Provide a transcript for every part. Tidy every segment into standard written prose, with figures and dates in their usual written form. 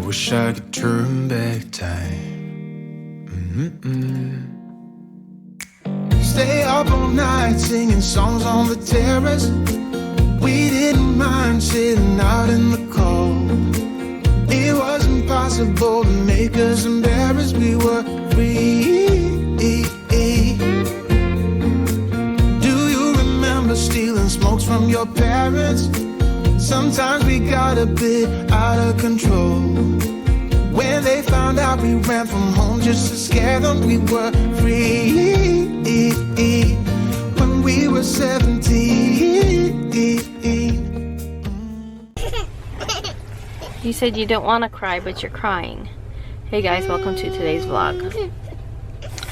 wish I could turn back time. Stay up all night singing songs on the terrace. We didn't mind sitting out in the cold. It was impossible to make us embarrassed. We were free. Do you remember stealing smokes from your parents? Sometimes we got a bit out of control. When they found out we ran from home just to scare them, we were free. When we were 17. You said you don't want to cry, but you're crying. Hey guys, welcome to today's vlog.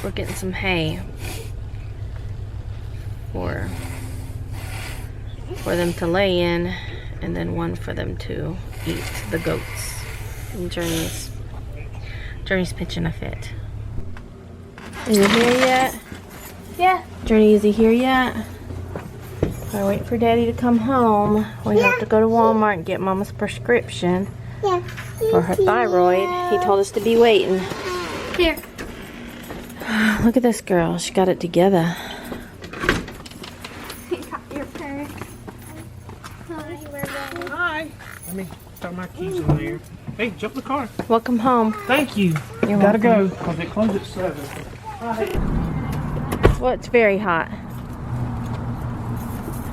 We're getting some hay for them to lay in, and then one for them to eat, the goats. And Journey's pitching a fit. Is he here yet? Yeah. Journey, is he here yet? I wait for Daddy to come home. We have to go to Walmart and get Mama's prescription for her thyroid. He told us to be waiting. Here. Look at this girl. She got it together. You got your purse. Hi. Let me throw my keys in there. Hey, jump in the car. Welcome home. Thank you. You're Gotta welcome. go because it closes at 7. Hi. Well, it's very hot.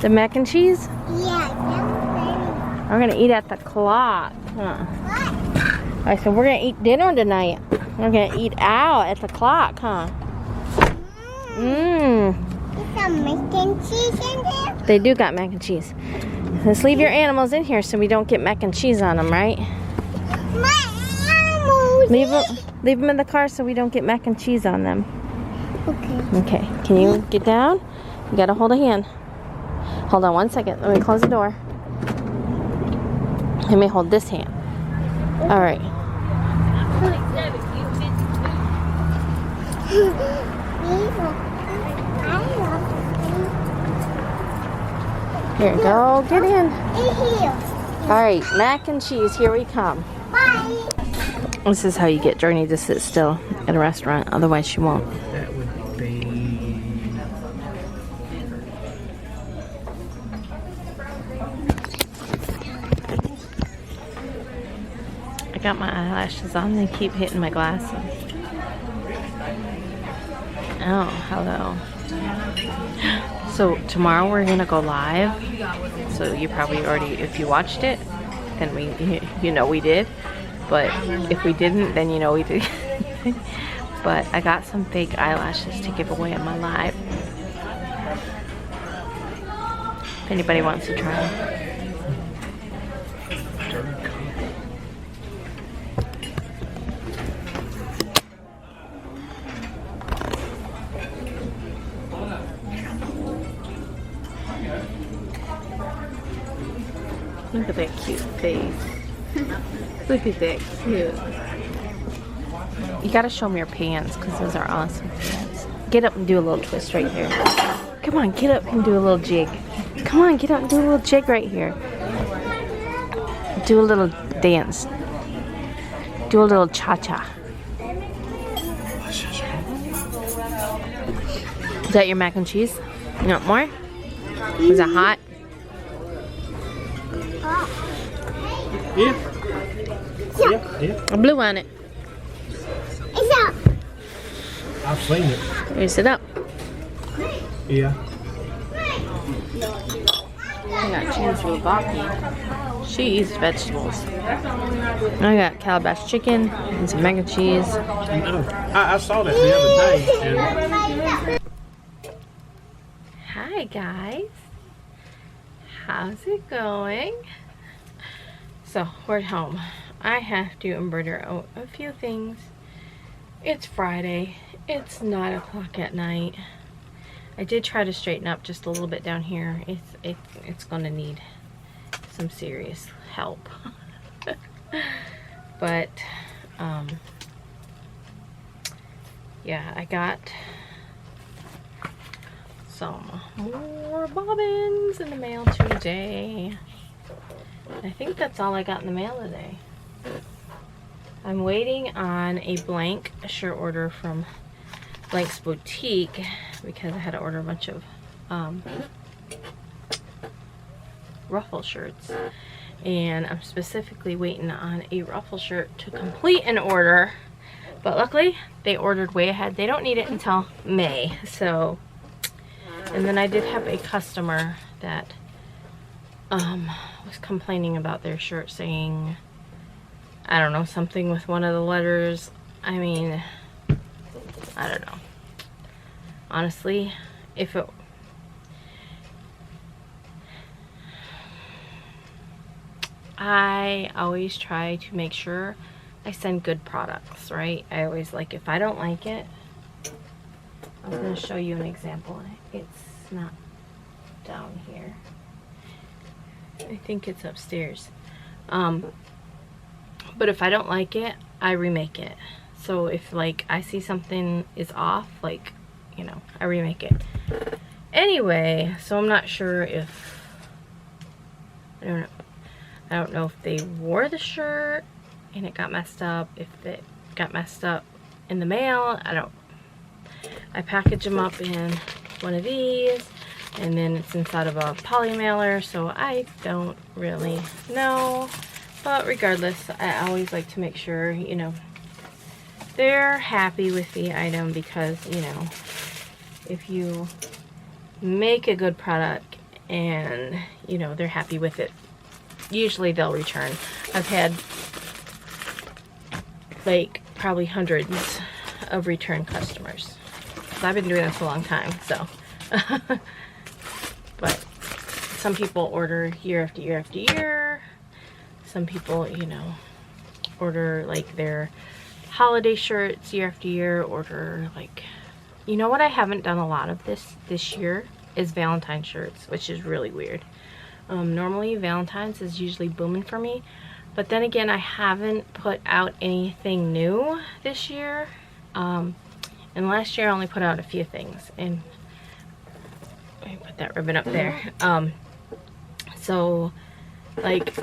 The mac and cheese? Yeah, We're gonna eat at the clock. Huh? what? I said we're gonna eat dinner tonight. We're gonna eat out at the clock, huh? Is there mac and cheese in there? They do got mac and cheese. Let's leave your animals in here so we don't get mac and cheese on them, right? My animals. Leave them in the car so we don't get mac and cheese on them. Okay. Okay, can you get down? You gotta hold a hand. Hold on one second. Let me close the door. Let me hold this hand. All right. Here, go get in. All right, mac and cheese, here we come. Bye. This is how you get Journey to sit still at a restaurant, otherwise she won't. That would be... I got my eyelashes on, they keep hitting my glasses. Oh, hello. So tomorrow we're gonna go live. So you probably already, if you watched it, then you know we did. But if we didn't, then you know we did. But I got some fake eyelashes to give away on my live. If anybody wants to try them. Look at that cute face. Look at that cute. You gotta show them your pants because those are awesome pants. Get up and do a little twist right here. Come on, get up and do a little jig. Come on, get up and do a little jig right here. Do a little dance. Do a little cha-cha. Is that your mac and cheese? You want more? Is it hot? Yeah. Yeah. I blew on it. It's up. I've seen it. Raise it up. Yeah. I got Chancellor. She eats vegetables. I got calabash chicken and some mac and cheese. I saw that the other day. And Hi guys. How's it going? So we're at home. I have to embroider a few things. It's Friday. It's 9 o'clock at night. I did try to straighten up just a little bit down here. It's gonna need some serious help. But yeah, I got some more bobbins in the mail today. I think that's all I got in the mail today. I'm waiting on a blank shirt order from Blank's Boutique because I had to order a bunch of ruffle shirts, and I'm specifically waiting on a ruffle shirt to complete an order, but luckily they ordered way ahead. They don't need it until May. So, and then I did have a customer that was complaining about their shirt, saying, I don't know, something with one of the letters. I mean, I don't know. Honestly, if it... I always try to make sure I send good products, right? I always, like, if I don't like it, I'm going to show you an example. It's not down here. I think it's upstairs. But if I don't like it, I remake it. So if, like, I see something is off, like, you know, I remake it. Anyway, so I'm not sure if, I don't know if they wore the shirt and it got messed up, if it got messed up in the mail. I package them up in one of these, and then it's inside of a poly mailer, so I don't really know. But regardless, I always like to make sure, you know, they're happy with the item, because, you know, if you make a good product and, you know, they're happy with it, usually they'll return. I've had, like, probably hundreds of return customers. So I've been doing this a long time, so. But some people order year after year after year. Some people, you know, order, like, their holiday shirts year after year, order, like, you know what I haven't done a lot of this year is Valentine's shirts, which is really weird. Normally Valentine's is usually booming for me, but then again, I haven't put out anything new this year, and last year I only put out a few things, and let me put that ribbon up there. So, like,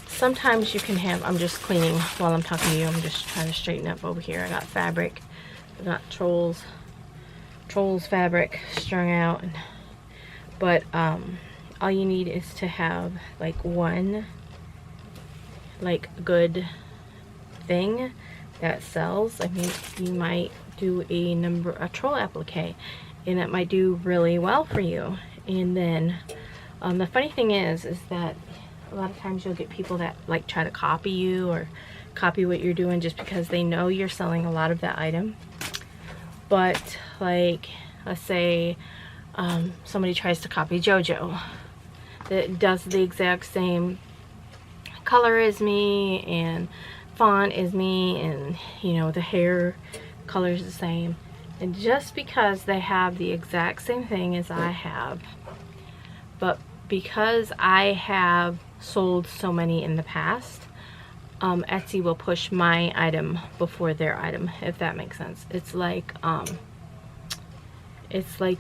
sometimes you can have, I'm just cleaning while I'm talking to you, I'm just trying to straighten up over here. I got fabric, I got trolls fabric strung out, but all you need is to have, like, one, like, good thing that sells. I mean, you might do a troll applique, and it might do really well for you. And then the funny thing is that a lot of times you'll get people that, like, try to copy you or copy what you're doing just because they know you're selling a lot of that item. But, like, let's say somebody tries to copy JoJo that does the exact same color as me and font as me, and, you know, the hair color is the same, and just because they have the exact same thing as I have, but because I have sold so many in the past, Etsy will push my item before their item, if that makes sense. It's like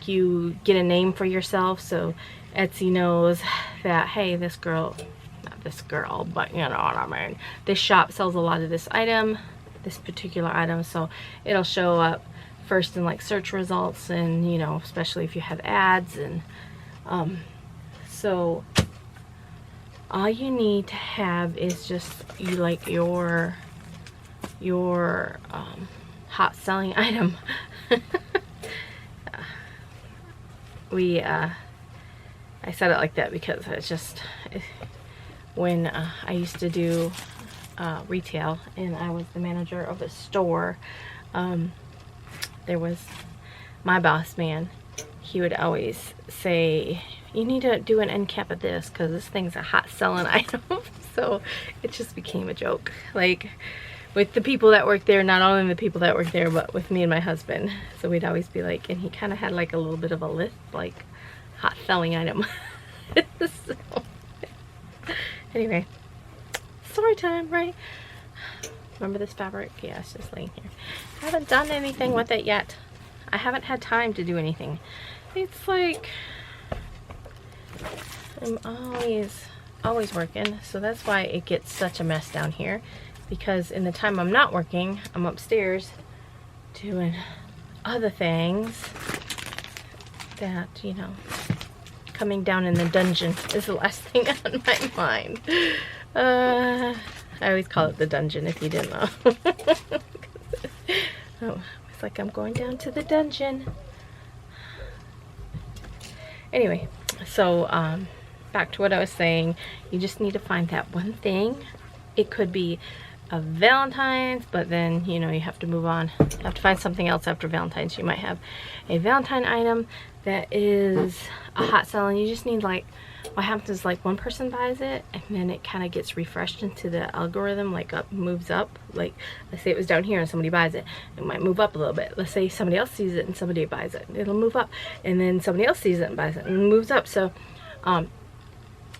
you get a name for yourself, so Etsy knows that, hey, this girl, not this girl, but you know what I mean, this shop sells a lot of this item, this particular item, so it'll show up first in, like, search results, and, you know, especially if you have ads. And so all you need to have is just your hot selling item. I said it like that because it's just, when I used to do retail and I was the manager of a store, there was my boss man. He would always say, you need to do an end cap of this because this thing's a hot selling item. So it just became a joke, like, with the people that work there, not only the people that work there, but with me and my husband. So we'd always be like, and he kind of had, like, a little bit of a list, like, hot selling item. So, anyway, story time, right? Remember this fabric? Yeah, it's just laying here. I haven't done anything with it yet. I haven't had time to do anything. It's like, I'm always working, so that's why it gets such a mess down here. because in the time I'm not working, I'm upstairs doing other things that, you know, coming down in the dungeon is the last thing on my mind. I always call it the dungeon if you didn't know. Oh, it's like I'm going down to the dungeon. Anyway, so back to what I was saying. You just need to find that one thing. It could be a Valentine's, but then, you know, you have to move on. You have to find something else after Valentine's. You might have a Valentine item that is a hot sell, and you just need, like, what happens is, like, one person buys it and then it kind of gets refreshed into the algorithm, like moves up. Like, let's say it was down here and somebody buys it, it might move up a little bit. Let's say somebody else sees it and somebody buys it, it'll move up, and then somebody else sees it and buys it and it moves up. So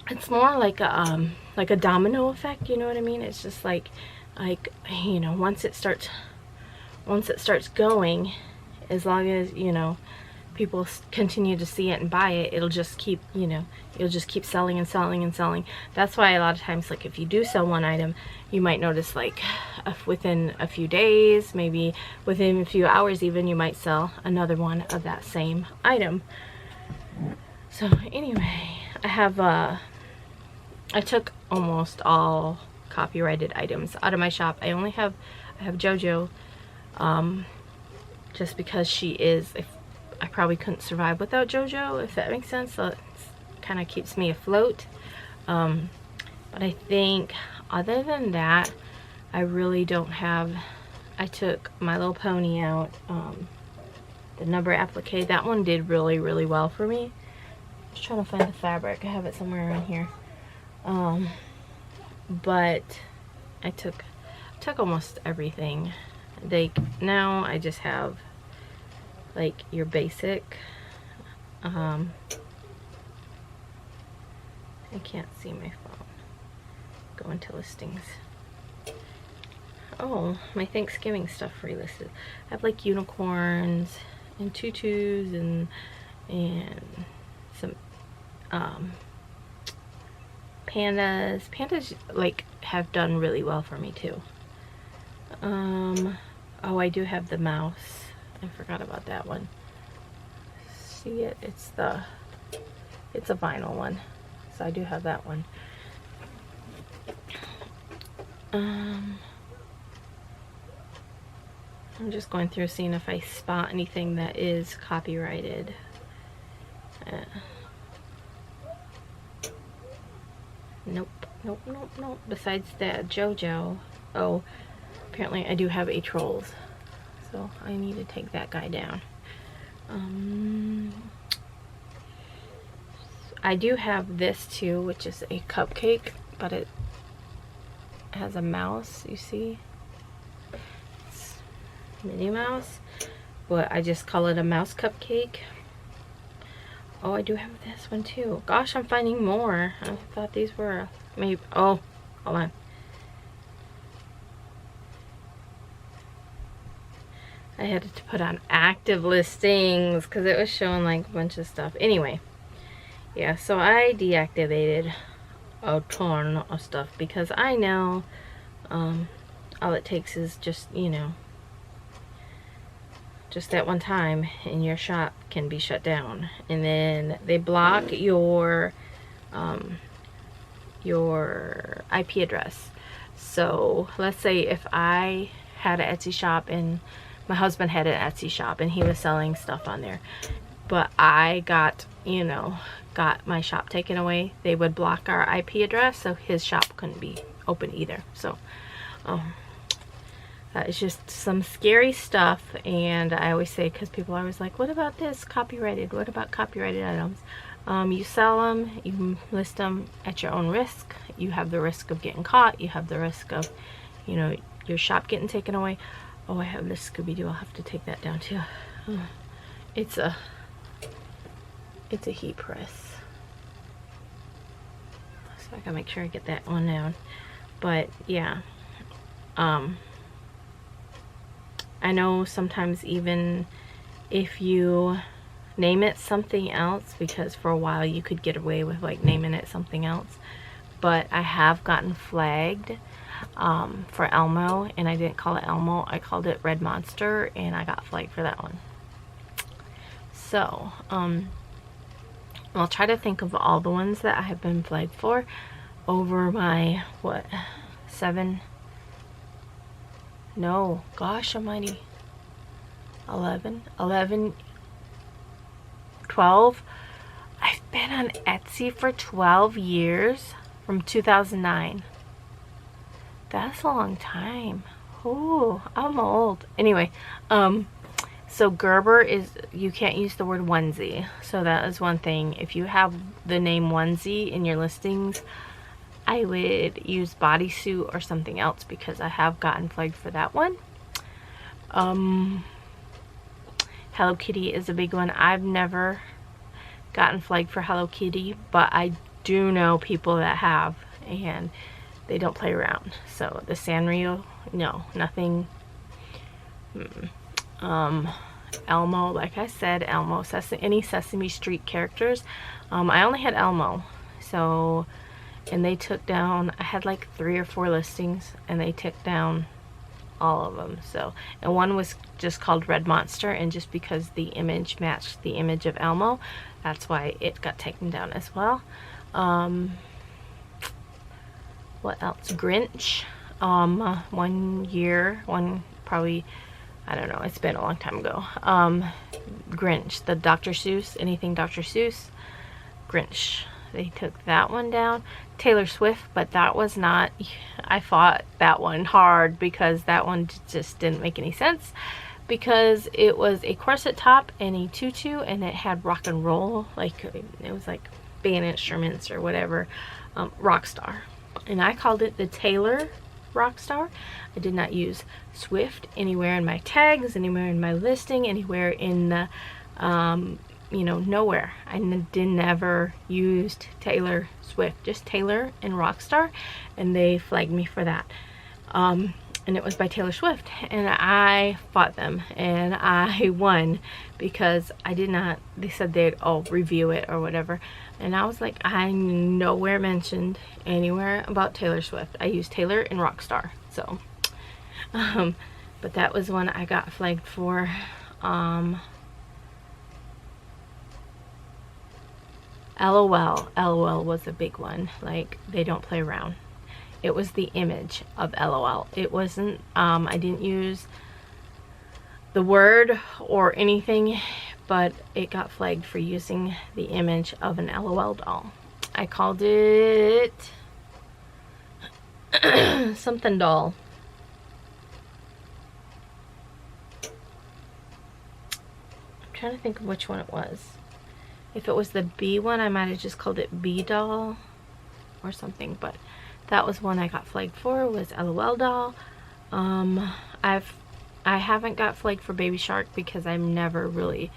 it's more like a domino effect, you know what I mean? It's just like, you know, once it starts going, as long as, you know, people continue to see it and buy it, it'll just keep, you know, it'll just keep selling and selling and selling. That's why a lot of times, like, if you do sell one item, you might notice, like, within a few days, maybe within a few hours even, you might sell another one of that same item. So anyway, I have I took almost all copyrighted items out of my shop. I have JoJo, just because she is, I probably couldn't survive without JoJo, if that makes sense. So it kind of keeps me afloat. But I think other than that, I really don't have. I took My Little Pony out, the number applique. That one did really, really well for me. I was trying to find the fabric. I have it somewhere around here. But I took almost everything. Like, now I just have, like, your basic, I can't see my phone. Go into listings. Oh, my Thanksgiving stuff relisted. I have, like, unicorns and tutus and some pandas. Pandas, like, have done really well for me too. Oh, I do have the mouse. I forgot about that one. See it? It's a vinyl one. So I do have that one. I'm just going through seeing if I spot anything that is copyrighted. Nope. Besides that JoJo. Oh, apparently I do have a Trolls. So I need to take that guy down. I do have this too, which is a cupcake, but it has a mouse, you see? It's Minnie Mouse, but I just call it a mouse cupcake. Oh, I do have this one too. Gosh, I'm finding more. I thought these were maybe. Oh, hold on. I had to put on active listings because it was showing, like, a bunch of stuff. Anyway, yeah, so I deactivated a ton of stuff because I know all it takes is just, you know, just that one time and your shop can be shut down, and then they block your IP address. So let's say if I had an Etsy shop and my husband had an Etsy shop and he was selling stuff on there, but I got, you know, got my shop taken away, they would block our IP address, so his shop couldn't be open either. So that is just some scary stuff. And I always say, because people are always like, what about this copyrighted? What about copyrighted items? You sell them, you list them at your own risk. You have the risk of getting caught. You have the risk of, you know, your shop getting taken away. Oh, I have this Scooby-Doo. I'll have to take that down too. It's a heat press. So I gotta make sure I get that one down. But yeah, I know sometimes even if you name it something else, because for a while you could get away with, like, naming it something else, but I have gotten flagged for Elmo, and I didn't call it Elmo, I called it Red Monster, and I got flagged for that one. So, I'll try to think of all the ones that I have been flagged for over my, what, 7? No, gosh almighty. 11, 12. I've been on Etsy for 12 years, from 2009. That's a long time. Oh, I'm old. Anyway, so Gerber is, you can't use the word onesie. So that is one thing. If you have the name onesie in your listings, I would use bodysuit or something else, because I have gotten flagged for that one. Hello Kitty is a big one. I've never gotten flagged for Hello Kitty, but I do know people that have, and they don't play around. So the Sanrio, no, nothing. Elmo, like I said, Elmo, any Sesame Street characters. I only had Elmo, so, and they took down, I had like 3 or 4 listings, and they took down all of them. So, and one was just called Red Monster, and just because the image matched the image of Elmo, that's why it got taken down as well. What else? Grinch. 1 year, probably, I don't know, it's been a long time ago. Grinch, the Dr. Seuss, anything Dr. Seuss, Grinch. They took that one down. Taylor Swift, but that was not, I fought that one hard, because that one just didn't make any sense, because it was a corset top and a tutu, and it had rock and roll, like it was like band instruments or whatever, rock star, and I called it the Taylor Rockstar. I did not use Swift anywhere in my tags, anywhere in my listing, anywhere in the you know, nowhere. I never used Taylor Swift, just Taylor and Rockstar, and they flagged me for that. And it was by Taylor Swift, and I fought them, and I won, because I did not, they said they'd review it or whatever, and I was like, I nowhere mentioned anywhere about Taylor Swift. I used Taylor and Rockstar. So but that was one I got flagged for. LOL was a big one. Like, they don't play around. It was the image of LOL. It wasn't, I didn't use the word or anything, but it got flagged for using the image of an LOL doll. I called it something doll. I'm trying to think of which one it was. If it was the B one, I might have just called it B doll or something, but that was one I got flagged for, was LOL doll. I haven't got flagged for Baby Shark, because I've never really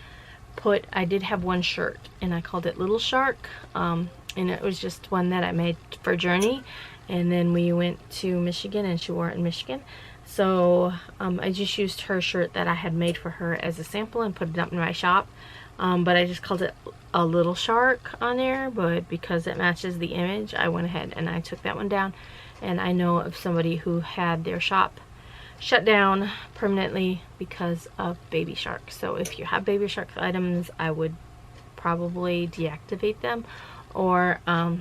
put, I did have one shirt and I called it Little Shark, and it was just one that I made for Journey, and then we went to Michigan and she wore it in Michigan. So I just used her shirt that I had made for her as a sample and put it up in my shop. But I just called it a Little Shark on there, but because it matches the image, I went ahead and I took that one down. And I know of somebody who had their shop shut down permanently because of Baby Shark. So if you have Baby Shark items, I would probably deactivate them, or I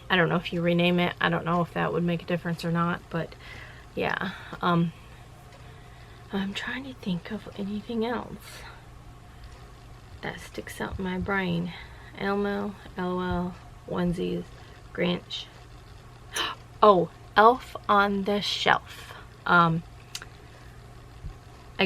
don't know if you rename it. I don't know if that would make a difference or not, but yeah. I'm trying to think of anything else that sticks out in my brain. Elmo, LOL, onesies, Grinch. Oh, Elf on the Shelf. I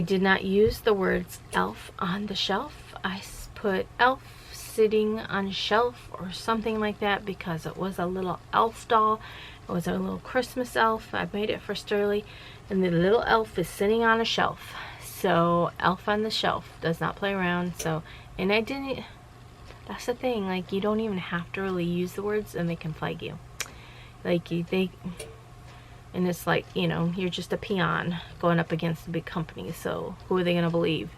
did not use the words elf on the shelf. I put elf sitting on a shelf or something like that, because it was a little elf doll. It was a little Christmas elf. I made it for Swirly, and the little elf is sitting on a shelf. So elf on the shelf does not play around. So, and I didn't, that's the thing, like, you don't even have to really use the words and they can flag you. Like, and it's like, you know, you're just a peon going up against the big company. So who are they gonna believe?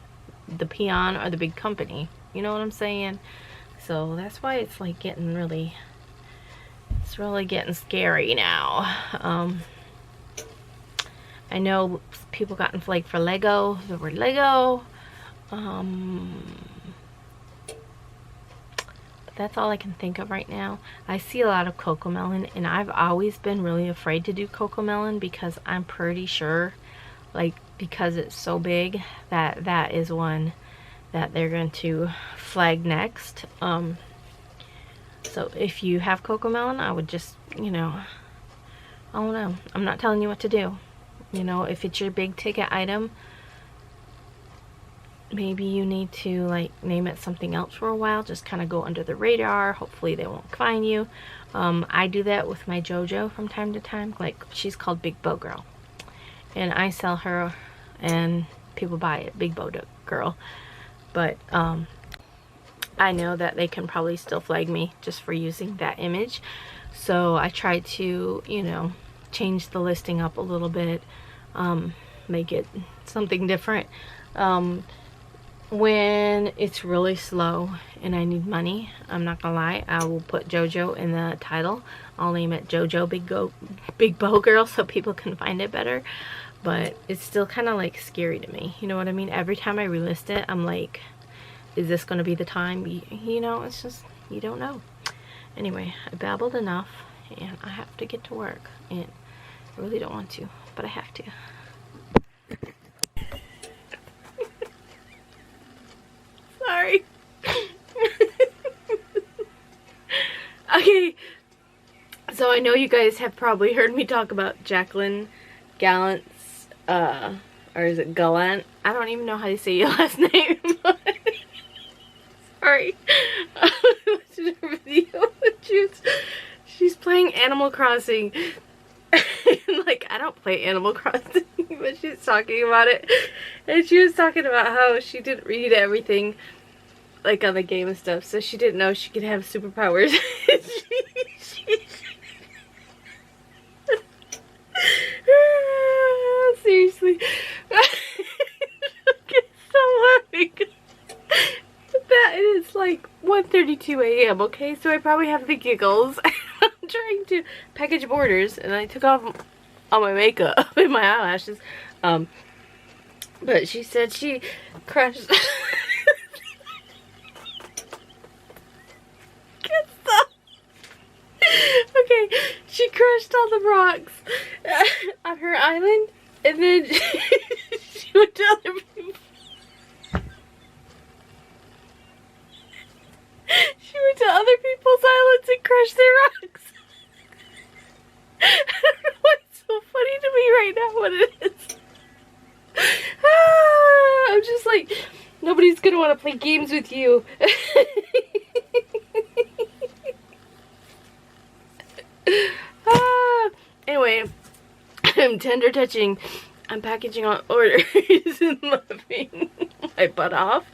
The peon or the big company? You know what I'm saying? So that's why it's like getting really, It's really getting scary now. I know people gotten flagged for Lego, the word Lego. That's all I can think of right now. I see a lot of Cocomelon, and I've always been really afraid to do Cocomelon because I'm pretty sure, like, because it's so big, that that is one that they're going to flag next. So if you have Cocomelon, I would just, you know, I don't know. I'm not telling you what to do. You know, if it's your big ticket item, maybe you need to like name it something else for a while, just kind of go under the radar. Hopefully they won't find you. I do that with my JoJo from time to time. Like, she's called Big Bow Girl, and I sell her and people buy it, Big Bow Girl. But I know that they can probably still flag me just for using that image, so I try to, you know, change the listing up a little bit, make it something different. When it's really slow and I need money, I'm not gonna lie, I will put JoJo in the title. I'll name it JoJo Big Bow Girl so people can find it better. But it's still kind of like scary to me, you know what I mean? Every time I relist it, I'm like, is this gonna be the time? You know, it's just, you don't know. Anyway, I babbled enough and I have to get to work, and I really don't want to, but I have to. Sorry. Okay, so I know you guys have probably heard me talk about Jacqueline Gallant's, or is it Gallant? I don't even know how you say your last name. Sorry. I watched her video. She's playing Animal Crossing. Like, I don't play Animal Crossing, but she's talking about it. And she was talking about how she didn't read everything, like, on the game and stuff, so she didn't know she could have superpowers. Seriously. It's so laughing. That is like 1:32 a.m. okay, so I probably have the giggles. I'm trying to package borders, and I took off all my makeup and my eyelashes. But she said she crushed. Okay, she crushed all the rocks on her island, and then she went to other people. She went to other people's islands and crushed their rocks. I don't know why it's so funny to me right now, what it is. I'm just like, nobody's gonna want to play games with you. Anyway, I'm tender touching. I'm packaging on orders and laughing my butt off.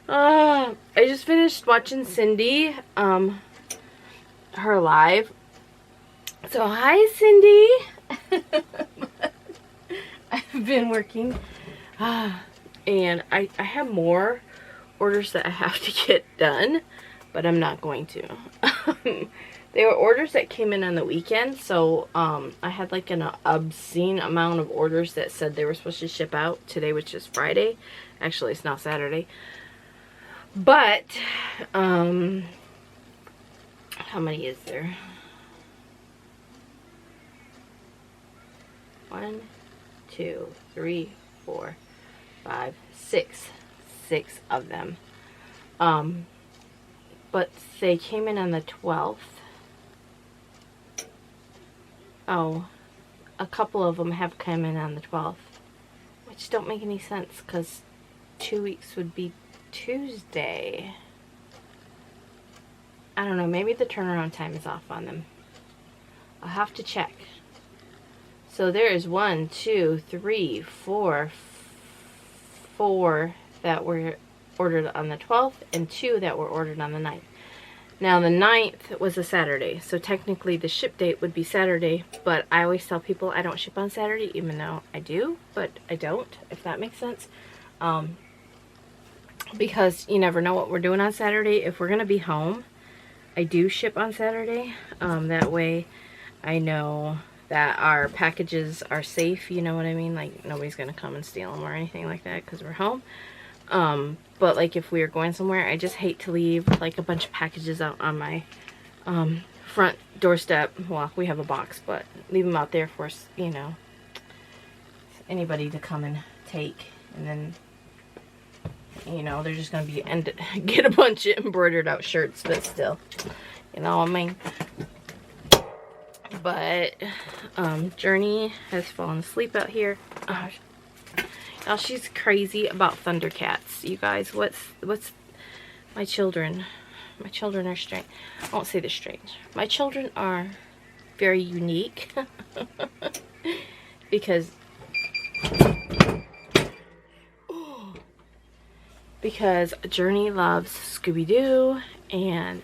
I just finished watching Cindy, her live. So hi, Cindy. I've been working, and I have more orders that I have to get done, but I'm not going to. They were orders that came in on the weekend, so I had like an obscene amount of orders that said they were supposed to ship out today, which is Friday. Actually, it's now Saturday. But, how many is there? 1, 2, 3, 4, 5, 6. 6 of them. But they came in on the 12th. Oh, a couple of them have come in on the 12th, which don't make any sense because 2 weeks would be Tuesday. I don't know, maybe the turnaround time is off on them. I'll have to check. So there is 1, 2, 3, 4 that were ordered on the 12th and 2 that were ordered on the 9th. Now the 9th was a Saturday, so technically the ship date would be Saturday, but I always tell people I don't ship on Saturday, even though I do, but I don't, if that makes sense. Because you never know what we're doing on Saturday. If we're going to be home, I do ship on Saturday. That way I know that our packages are safe, you know what I mean? Like, nobody's gonna come and steal them or anything like that because we're home. But like if we are going somewhere, I just hate to leave like a bunch of packages out on my front doorstep. Well, we have a box, but leave them out there for, you know, anybody to come and take. And then, you know, they're just gonna be get a bunch of embroidered out shirts, but still, you know what I mean? But Journey has fallen asleep out here. Now she's crazy about Thundercats. You guys, what's my children? My children are strange. I won't say they're strange. My children are very unique because Journey loves Scooby-Doo and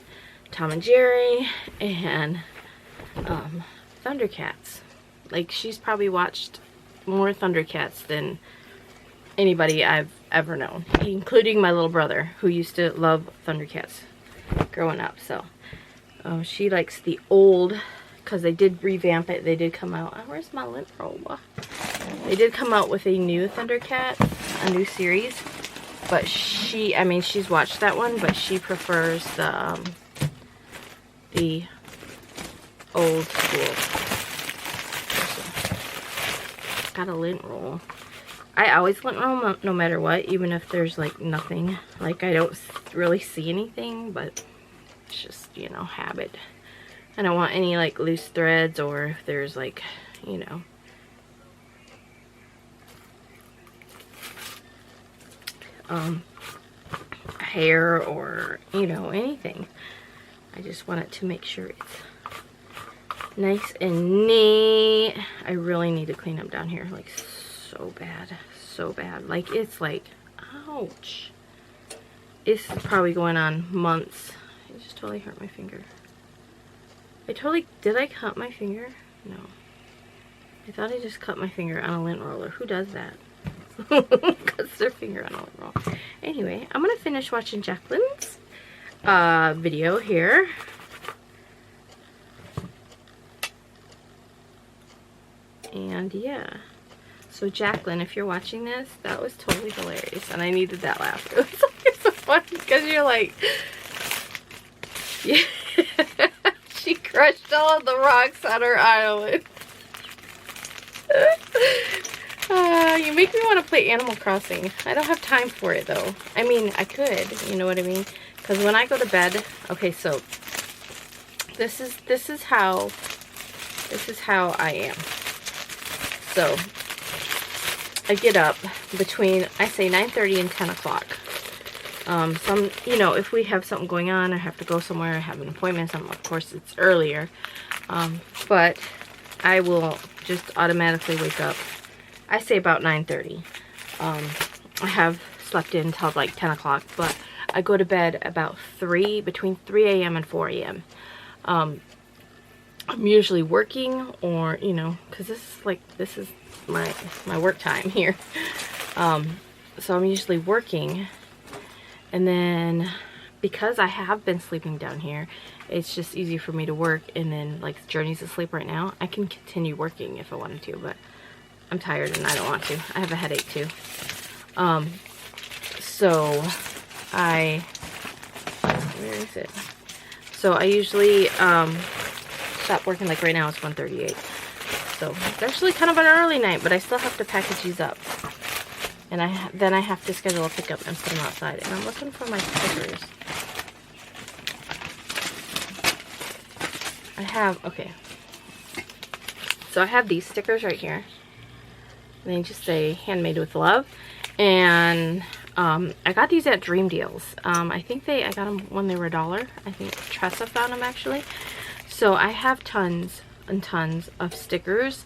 Tom and Jerry and Thundercats. Like, she's probably watched more Thundercats than anybody I've ever known, including my little brother, who used to love Thundercats growing up. So she likes the old, because they did revamp it. They did come out. Where's my lint roll? They did come out with a new Thundercat, a new series. But she, I mean, she's watched that one, but she prefers the old school. Got a lint roll. I always lint roll no matter what, even if there's like nothing. Like, I don't really see anything, but it's just, you know, habit. I don't want any like loose threads, or if there's like, you know, hair or, you know, anything. I just want it to make sure it's nice and neat. I really need to clean up down here, like, so bad. So bad. Like, it's like, ouch. It's probably going on months. It just totally hurt my finger. Did I cut my finger? No. I thought I just cut my finger on a lint roller. Who does that? Cuts their finger on a lint roll. Anyway, I'm gonna finish watching Jacqueline's video here. And yeah, so Jacqueline, if you're watching this, that was totally hilarious, and I needed that laugh. It was like, so funny because you're like, yeah, she crushed all of the rocks on her island. You make me want to play Animal Crossing. I don't have time for it though. I mean, I could, you know what I mean? Because when I go to bed, okay, so this is how I am. So I get up between, I say 9:30 and 10 o'clock. Some, you know, if we have something going on, I have to go somewhere, I have an appointment, something, of course it's earlier. But I will just automatically wake up, I say about 9:30. I have slept in until like 10 o'clock, but I go to bed about between 3 a.m. and 4 a.m. I'm usually working, or, you know, because this is my work time here. So I'm usually working, and then because I have been sleeping down here, it's just easy for me to work, and then like Journey's asleep right now, I can continue working if I wanted to, but I'm tired and I don't want to. I have a headache too. So where is it? So I usually stop working, like right now it's 1:38. So it's actually kind of an early night, but I still have to package these up. And then I have to schedule a pickup and put them outside. And I'm looking for my stickers. Okay. So I have these stickers right here. And they just say handmade with love. And I got these at Dream Deals. I think I got them when they were $1. I think Tressa found them actually. So I have tons and tons of stickers.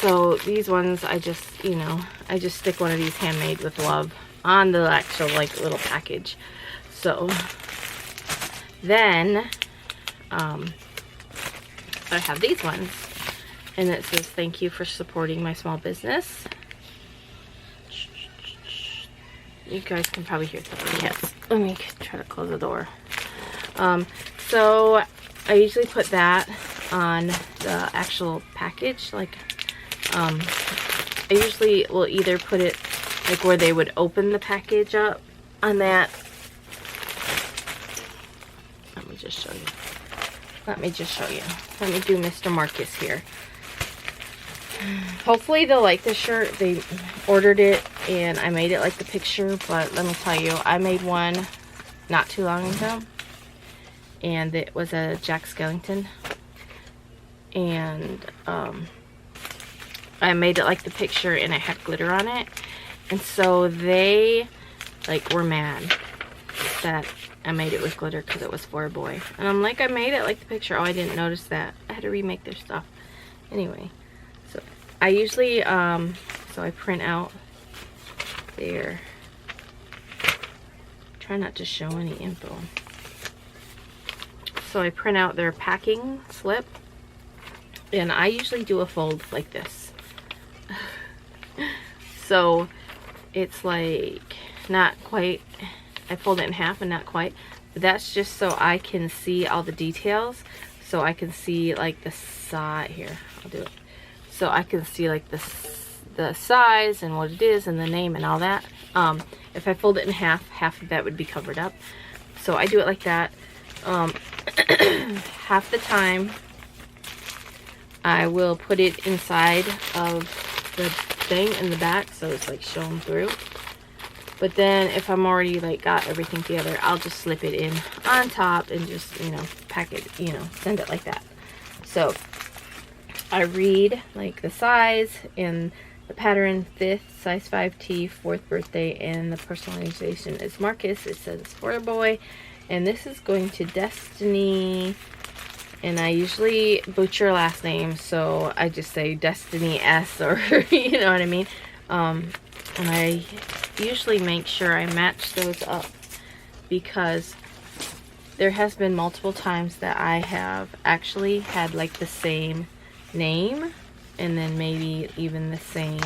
So these ones, I just, you know, I just stick one of these handmade with love on the actual like little package. So then I have these ones, and it says thank you for supporting my small business. You guys can probably hear the cats. Let me try to close the door. So I usually put that on the actual package. Like, I usually will either put it like where they would open the package up on that. Let me just show you. Let me do Mr. Marcus here. Hopefully they'll like this shirt. They ordered it and I made it like the picture, but let me tell you, I made one not too long ago and it was a Jack Skellington, and I made it like the picture and it had glitter on it, and so they like were mad that I made it with glitter because it was for a boy. And I'm like, I made it like the picture. Oh, I didn't notice that. I had to remake their stuff. Anyway, so I usually, so I print out their, try not to show any info. So I print out their packing slip. And I usually do a fold like this. So it's like not quite, I fold it in half and not quite, but that's just so I can see all the details, so I can see like the side here. I'll do it so I can see like the size and what it is and the name and all that. If I fold it in half, half of that would be covered up, so I do it like that. Half the time I will put it inside of the thing in the back so it's like shown through. But then if I'm already like got everything together, I'll just slip it in on top and just, you know, pack it, you know, send it like that. So I read like the size and the pattern, 5th, size 5T, 4th birthday, and the personalization is Marcus. It says it's for a boy. And this is going to Destiny, and I usually butcher last name, so I just say Destiny S, or you know what I mean. And I usually make sure I match those up, because there has been multiple times that I have actually had like the same name and then maybe even the same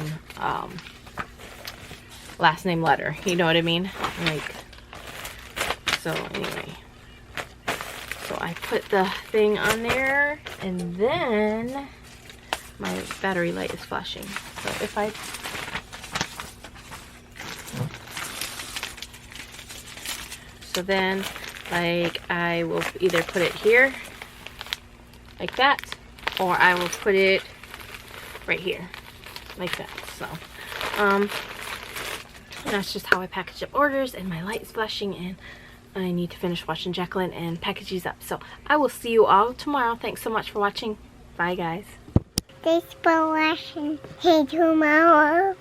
last name letter, you know what I mean? Like, so anyway, so I put the thing on there, and then my battery light is flashing. So if I then like I will either put it here like that, or I will put it right here like that. So that's just how I package up orders, and my light is flashing and I need to finish watching Jacqueline and package these up. So I will see you all tomorrow. Thanks so much for watching. Bye guys. Thanks for watching. See you tomorrow.